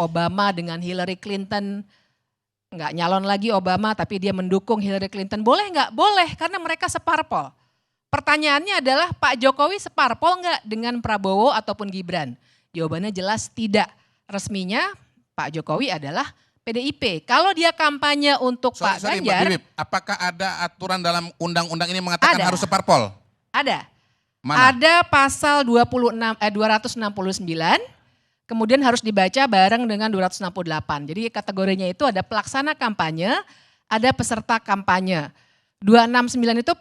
Obama dengan Hillary Clinton, nggak nyalon lagi Obama tapi dia mendukung Hillary Clinton, boleh nggak? Boleh, karena mereka separpol. Pertanyaannya adalah Pak Jokowi separpol nggak dengan Prabowo ataupun Gibran? Jawabannya jelas tidak. Resminya Pak Jokowi adalah PDIP. Kalau dia kampanye untuk Pak Ganjar. Mbak Bibip, apakah ada aturan dalam undang-undang ini mengatakan harus separpol? Ada. Mana? Ada pasal 269, kemudian harus dibaca bareng dengan 268. Jadi kategorinya itu ada pelaksana kampanye, ada peserta kampanye. 269 itu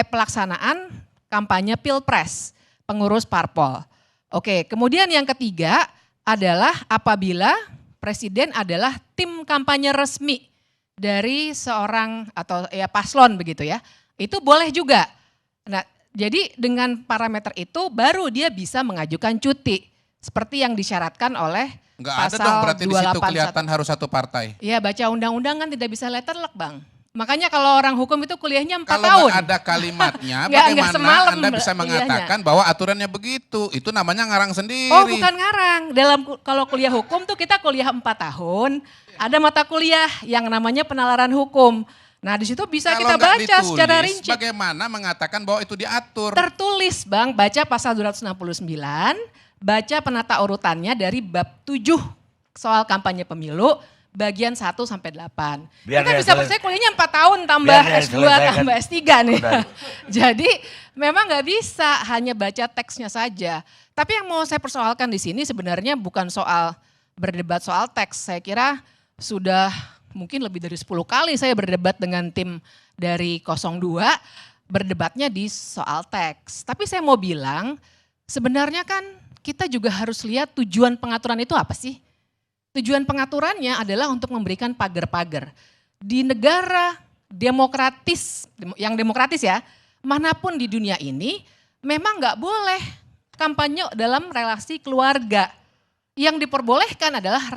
pelaksanaan kampanye Pilpres, pengurus parpol. Oke, kemudian yang ketiga adalah apabila presiden adalah tim kampanye resmi dari seorang atau ya paslon begitu ya. Itu boleh juga. Nah, jadi dengan parameter itu baru dia bisa mengajukan cuti seperti yang disyaratkan oleh Nggak pasal ada dong, berarti di situ 281. kelihatan harus satu partai. Iya, baca undang-undang kan tidak bisa letterlock, Bang. Makanya kalau orang hukum itu kuliahnya 4 tahun. Kalau nggak ada kalimatnya, bagaimana semalam Anda bisa mengatakan bahwa aturannya begitu? Itu namanya ngarang sendiri. Oh, bukan ngarang. Kalau kuliah hukum tuh kita kuliah 4 tahun. Ada mata kuliah yang namanya penalaran hukum. Nah, di situ bisa Kalau kita baca ditulis, secara rinci. Bagaimana mengatakan bahwa itu diatur? Tertulis, Bang, baca pasal 269, baca penata urutannya dari bab 7 soal kampanye pemilu, bagian 1 sampai 8. Kita bisa percaya kuliahnya 4 tahun tambah S2 tambah S3 nih. Jadi memang nggak bisa hanya baca teksnya saja. Tapi yang mau saya persoalkan di sini sebenarnya bukan soal berdebat soal teks. Saya kira sudah mungkin lebih dari 10 kali saya berdebat dengan tim dari 02, berdebatnya di soal teks. Tapi saya mau bilang sebenarnya kan kita juga harus lihat tujuan pengaturan itu apa sih? Tujuan pengaturannya adalah untuk memberikan pagar-pagar. Di negara demokratis, yang demokratis ya, manapun di dunia ini memang nggak boleh kampanye dalam relasi keluarga. Yang diperbolehkan adalah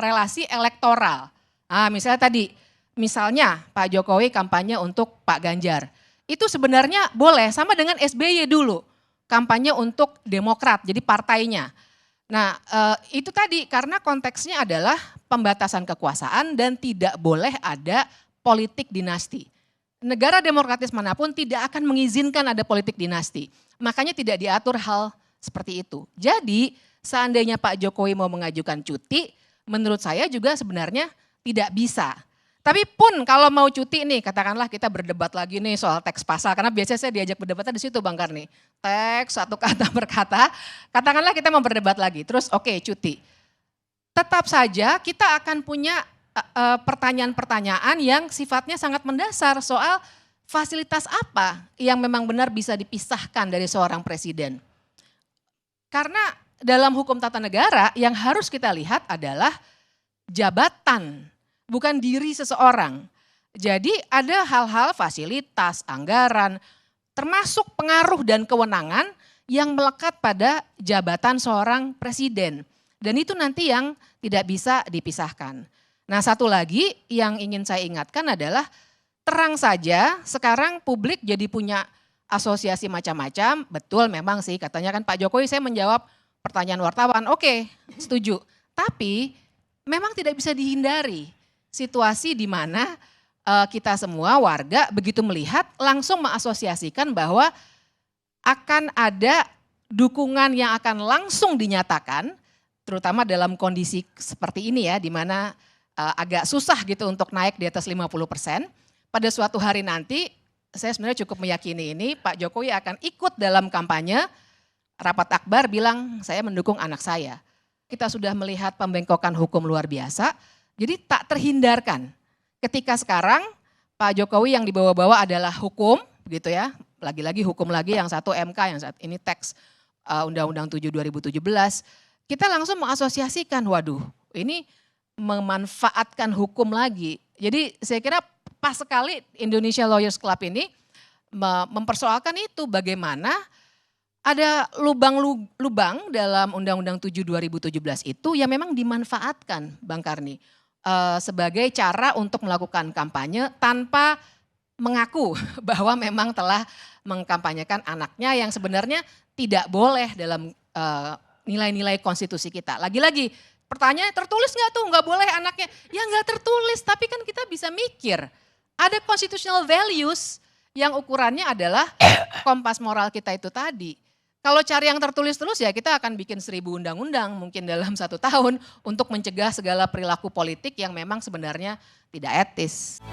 relasi elektoral. Nah, misalnya Pak Jokowi kampanye untuk Pak Ganjar. Itu sebenarnya boleh, sama dengan SBY dulu. Kampanye untuk Demokrat, jadi partainya. Nah, itu tadi karena konteksnya adalah pembatasan kekuasaan dan tidak boleh ada politik dinasti. Negara demokratis manapun tidak akan mengizinkan ada politik dinasti. Makanya tidak diatur hal seperti itu. Jadi seandainya Pak Jokowi mau mengajukan cuti, menurut saya juga sebenarnya tidak bisa. Tapi pun kalau mau cuti nih, katakanlah kita berdebat lagi nih soal teks pasal. Karena biasanya saya diajak berdebatnya di situ Bang Karni. Teks satu kata per kata, katakanlah kita mau berdebat lagi. Terus oke, cuti. Tetap saja kita akan punya pertanyaan-pertanyaan yang sifatnya sangat mendasar soal fasilitas apa yang memang benar bisa dipisahkan dari seorang presiden. Karena dalam hukum tata negara yang harus kita lihat adalah jabatan, bukan diri seseorang. Jadi ada hal-hal fasilitas, anggaran, termasuk pengaruh dan kewenangan yang melekat pada jabatan seorang presiden. Dan itu nanti yang tidak bisa dipisahkan. Nah, satu lagi yang ingin saya ingatkan adalah terang saja sekarang publik jadi punya asosiasi macam-macam. Betul memang sih katanya kan Pak Jokowi, saya menjawab pertanyaan wartawan, oke, setuju. Tapi memang tidak bisa dihindari situasi di mana kita semua warga begitu melihat langsung mengasosiasikan bahwa akan ada dukungan yang akan langsung dinyatakan, terutama dalam kondisi seperti ini ya, di mana agak susah gitu untuk naik di atas 50%. Pada suatu hari nanti, saya sebenarnya cukup meyakini ini, Pak Jokowi akan ikut dalam kampanye, rapat akbar bilang saya mendukung anak saya. Kita sudah melihat pembengkokan hukum luar biasa, jadi tak terhindarkan. Ketika sekarang Pak Jokowi yang dibawa-bawa adalah hukum, gitu ya. Lagi-lagi hukum lagi yang satu MK, yang saat ini teks Undang-Undang 7 2017. Kita langsung mengasosiasikan, waduh, ini memanfaatkan hukum lagi. Jadi saya kira pas sekali Indonesia Lawyers Club ini mempersoalkan itu bagaimana ada lubang-lubang dalam Undang-Undang 7 2017 itu yang memang dimanfaatkan Bang Karni sebagai cara untuk melakukan kampanye tanpa mengaku bahwa memang telah mengkampanyekan anaknya yang sebenarnya tidak boleh dalam nilai-nilai konstitusi kita. Lagi-lagi pertanyaan tertulis nggak tuh, nggak boleh anaknya. Ya nggak tertulis, tapi kan kita bisa mikir. Ada constitutional values yang ukurannya adalah kompas moral kita itu tadi. Kalau cari yang tertulis terus ya kita akan bikin 1000 undang-undang mungkin dalam 1 tahun untuk mencegah segala perilaku politik yang memang sebenarnya tidak etis.